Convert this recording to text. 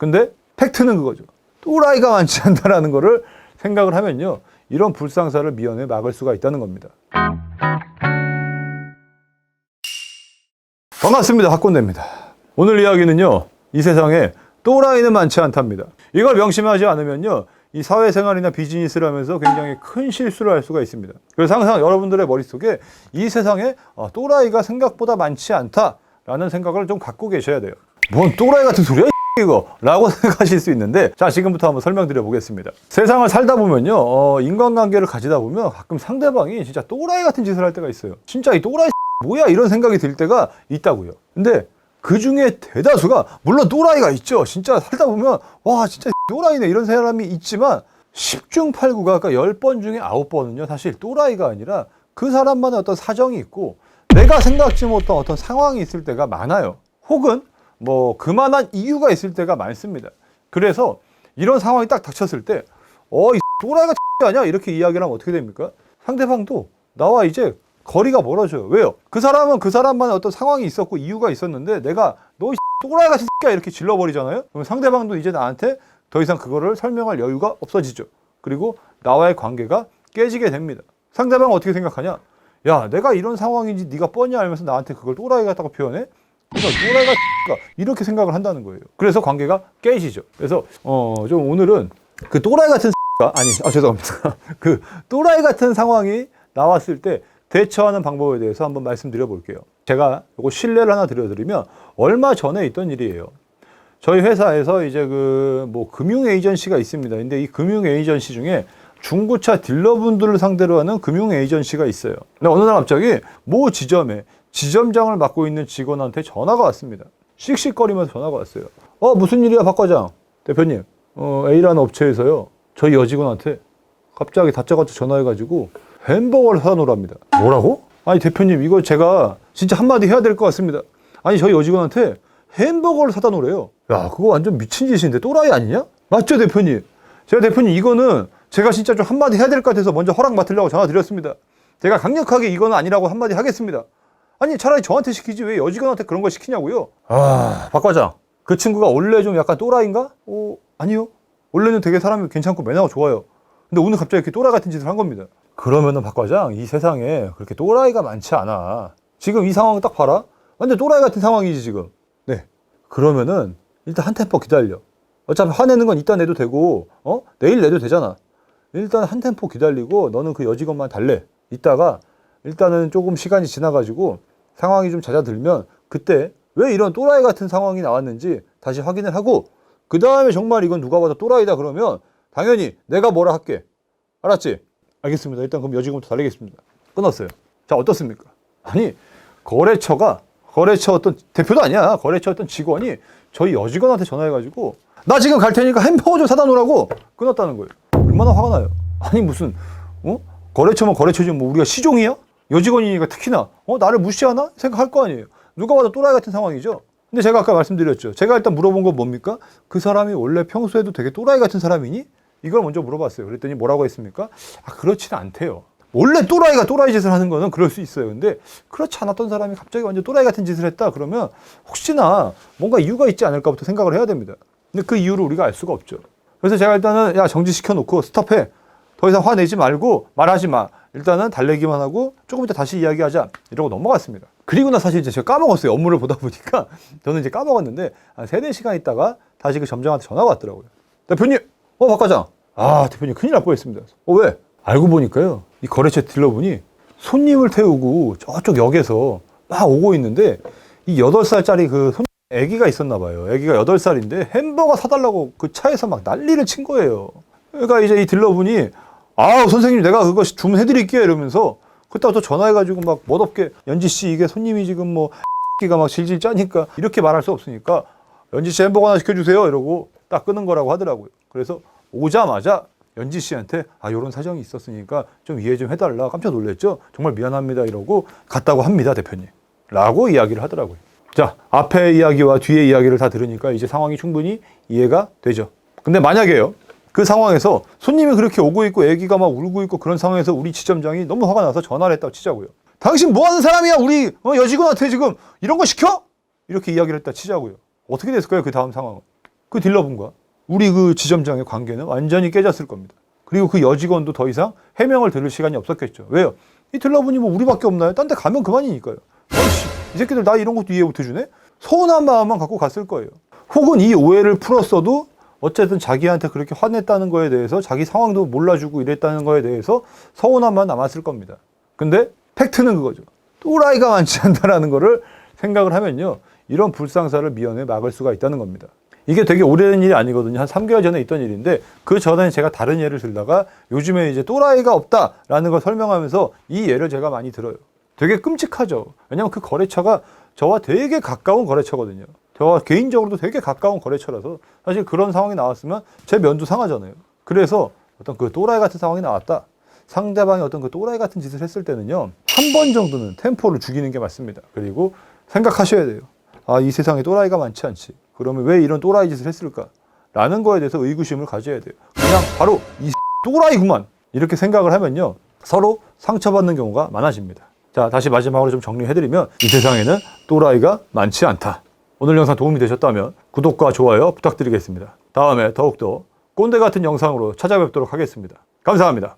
근데 팩트는 그거죠. 또라이가 많지 않다라는 거를 생각을 하면요, 이런 불상사를 미연에 막을 수가 있다는 겁니다. 반갑습니다. 학군대입니다. 오늘 이야기는요, 이 세상에 또라이는 많지 않답니다. 이걸 명심하지 않으면요, 이 사회생활이나 비즈니스를 하면서 굉장히 큰 실수를 할 수가 있습니다. 그래서 항상 여러분들의 머릿속에 이 세상에 또라이가 생각보다 많지 않다라는 생각을 좀 갖고 계셔야 돼요. 뭔 또라이 같은 소리야 이거 라고 생각하실 수 있는데, 자, 지금부터 한번 설명드려 보겠습니다. 세상을 살다 보면요, 인간관계를 가지다 보면 가끔 상대방이 진짜 또라이 같은 짓을 할 때가 있어요. 진짜 이 또라이 뭐야 이런 생각이 들 때가 있다고요. 근데 그 중에 대다수가, 물론 또라이가 있죠. 진짜 살다 보면 와 진짜 또라이네 이런 사람이 있지만 10중 8구가, 그러니까 10번 중에 9번은요 사실 또라이가 아니라 그 사람만의 어떤 사정이 있고 내가 생각지 못한 어떤 상황이 있을 때가 많아요. 혹은 뭐 그만한 이유가 있을 때가 많습니다. 그래서 이런 상황이 딱 닥쳤을 때 이 또라이가 아니야? 이렇게 이야기를 하면 어떻게 됩니까? 상대방도 나와 이제 거리가 멀어져요. 왜요? 그 사람은 그 사람만의 어떤 상황이 있었고 이유가 있었는데 내가 너 또라이 같은 새끼야 이렇게 질러버리잖아요. 그럼 상대방도 이제 나한테 더 이상 그거를 설명할 여유가 없어지죠. 그리고 나와의 관계가 깨지게 됩니다. 상대방은 어떻게 생각하냐? 야, 내가 이런 상황인지 네가 뻔히 알면서 나한테 그걸 또라이 같다고 표현해? 그러니까 또라이가 이렇게 생각을 한다는 거예요. 그래서 관계가 깨지죠. 그래서 좀 오늘은 그 또라이 같은 죄송합니다. 그 또라이 같은 상황이 나왔을 때 대처하는 방법에 대해서 한번 말씀드려 볼게요. 제가 이거 신뢰를 하나 드려드리면 얼마 전에 있던 일이에요. 저희 회사에서 이제 금융 에이전시가 있습니다. 근데 이 금융 에이전시 중에 중고차 딜러분들을 상대로 하는 금융 에이전시가 있어요. 근데 어느 날 갑자기 모 지점에 지점장을 맡고 있는 직원한테 전화가 왔습니다. 씩씩거리면서 전화가 왔어요. 무슨 일이야, 박 과장? 대표님, A라는 업체에서요, 저희 여직원한테 갑자기 다짜고짜 전화해가지고 햄버거를 사다 놓으랍니다. 뭐라고? 아니, 대표님, 이거 제가 진짜 한마디 해야 될 것 같습니다. 아니, 저희 여직원한테 햄버거를 사다 놓으래요. 야, 그거 완전 미친 짓인데 또라이 아니냐? 맞죠, 대표님? 제가 대표님, 이거는 제가 진짜 좀 한마디 해야 될 것 같아서 먼저 허락 맡으려고 전화 드렸습니다. 제가 강력하게 이거는 아니라고 한마디 하겠습니다. 아니, 차라리 저한테 시키지 왜 여직원한테 그런 걸 시키냐고요? 박 과장, 그 친구가 원래 좀 약간 또라이인가? 아니요. 원래는 되게 사람이 괜찮고 매너가 좋아요. 근데 오늘 갑자기 이렇게 또라이 같은 짓을 한 겁니다. 그러면은 박 과장, 이 세상에 그렇게 또라이가 많지 않아. 지금 이 상황 딱 봐라. 완전 또라이 같은 상황이지 지금. 네. 그러면은 일단 한 템포 기다려. 어차피 화내는 건 이따 내도 되고 내일 내도 되잖아. 일단 한 템포 기다리고 너는 그 여직원만 달래. 이따가 일단은 조금 시간이 지나가지고 상황이 좀 잦아들면 그때 왜 이런 또라이 같은 상황이 나왔는지 다시 확인을 하고, 그 다음에 정말 이건 누가 봐도 또라이다 그러면 당연히 내가 뭐라 할게. 알았지? 알겠습니다. 일단 그럼 여직원부터 달리겠습니다. 끊었어요. 자, 어떻습니까? 아니, 거래처 어떤 대표도 아니야. 거래처 어떤 직원이 저희 여직원한테 전화해가지고 나 지금 갈 테니까 햄버거 좀 사다 놓으라고 끊었다는 거예요. 얼마나 화가 나요. 아니, 무슨 거래처면 거래처지 뭐 우리가 시종이야? 여직원이니까 특히나 나를 무시하나? 생각할 거 아니에요. 누가 봐도 또라이 같은 상황이죠. 근데 제가 아까 말씀드렸죠. 제가 일단 물어본 건 뭡니까? 그 사람이 원래 평소에도 되게 또라이 같은 사람이니? 이걸 먼저 물어봤어요. 그랬더니 뭐라고 했습니까? 그렇지는 않대요. 원래 또라이가 또라이 짓을 하는 거는 그럴 수 있어요. 근데 그렇지 않았던 사람이 갑자기 완전 또라이 같은 짓을 했다 그러면 혹시나 뭔가 이유가 있지 않을까부터 생각을 해야 됩니다. 근데 그 이유를 우리가 알 수가 없죠. 그래서 제가 일단은 정지시켜 놓고 스톱해. 더 이상 화내지 말고 말하지 마. 일단은 달래기만 하고 조금 이따 다시 이야기하자. 이러고 넘어갔습니다. 그리고 나 사실 이제 제가 까먹었어요. 업무를 보다 보니까 저는 이제 까먹었는데 한 3-4시간 있다가 다시 그 점장한테 전화가 왔더라고요. 대표님, 박 과장. 대표님 큰일 날 뻔했습니다. 왜? 알고 보니까요, 이 거래처 딜러분이 손님을 태우고 저쪽 역에서 막 오고 있는데 이 8살짜리 그 애기가 있었나 봐요. 애기가 8살인데 햄버거 사달라고 그 차에서 막 난리를 친 거예요. 그러니까 이제 이 딜러분이 선생님 내가 그거 주문해드릴게요 이러면서 그때부터 전화해가지고 막 멋없게 연지씨 이게 손님이 지금 끼가 막 질질 짜니까 이렇게 말할 수 없으니까 연지씨 햄버거 하나 시켜주세요 이러고 딱 끊은 거라고 하더라고요. 그래서 오자마자 연지씨한테 요런 사정이 있었으니까 좀 이해 좀 해달라. 깜짝 놀랐죠. 정말 미안합니다 이러고 갔다고 합니다 대표님 라고 이야기를 하더라고요. 자, 앞에 이야기와 뒤에 이야기를 다 들으니까 이제 상황이 충분히 이해가 되죠. 근데 만약에요, 그 상황에서 손님이 그렇게 오고 있고 애기가 막 울고 있고 그런 상황에서 우리 지점장이 너무 화가 나서 전화를 했다고 치자고요. 당신 뭐 하는 사람이야? 우리 여직원한테 지금 이런 거 시켜? 이렇게 이야기를 했다 치자고요. 어떻게 됐을까요? 그 다음 상황은. 그 딜러분과 우리 그 지점장의 관계는 완전히 깨졌을 겁니다. 그리고 그 여직원도 더 이상 해명을 들을 시간이 없었겠죠. 왜요? 이 딜러분이 뭐 우리밖에 없나요? 딴 데 가면 그만이니까요. 어이씨, 이 새끼들 나 이런 것도 이해 못 해주네? 서운한 마음만 갖고 갔을 거예요. 혹은 이 오해를 풀었어도 어쨌든 자기한테 그렇게 화냈다는 거에 대해서 자기 상황도 몰라주고 이랬다는 거에 대해서 서운함만 남았을 겁니다. 근데 팩트는 그거죠. 또라이가 많지 않다라는 거를 생각을 하면요, 이런 불상사를 미연에 막을 수가 있다는 겁니다. 이게 되게 오래된 일이 아니거든요. 한 3개월 전에 있던 일인데, 그 전에 제가 다른 예를 들다가 요즘에 이제 또라이가 없다라는 걸 설명하면서 이 예를 제가 많이 들어요. 되게 끔찍하죠. 왜냐면 그 거래처가 저와 되게 가까운 거래처거든요. 저와 개인적으로도 되게 가까운 거래처라서 사실 그런 상황이 나왔으면 제 면도 상하잖아요. 그래서 어떤 그 또라이 같은 상황이 나왔다. 상대방이 어떤 그 또라이 같은 짓을 했을 때는요, 한 번 정도는 템포를 죽이는 게 맞습니다. 그리고 생각하셔야 돼요. 아, 이 세상에 또라이가 많지 않지. 그러면 왜 이런 또라이 짓을 했을까? 라는 거에 대해서 의구심을 가져야 돼요. 그냥 바로 이 또라이구만 이렇게 생각을 하면요, 서로 상처받는 경우가 많아집니다. 자, 다시 마지막으로 좀 정리해드리면, 이 세상에는 또라이가 많지 않다. 오늘 영상 도움이 되셨다면 구독과 좋아요 부탁드리겠습니다. 다음에 더욱더 꼰대 같은 영상으로 찾아뵙도록 하겠습니다. 감사합니다.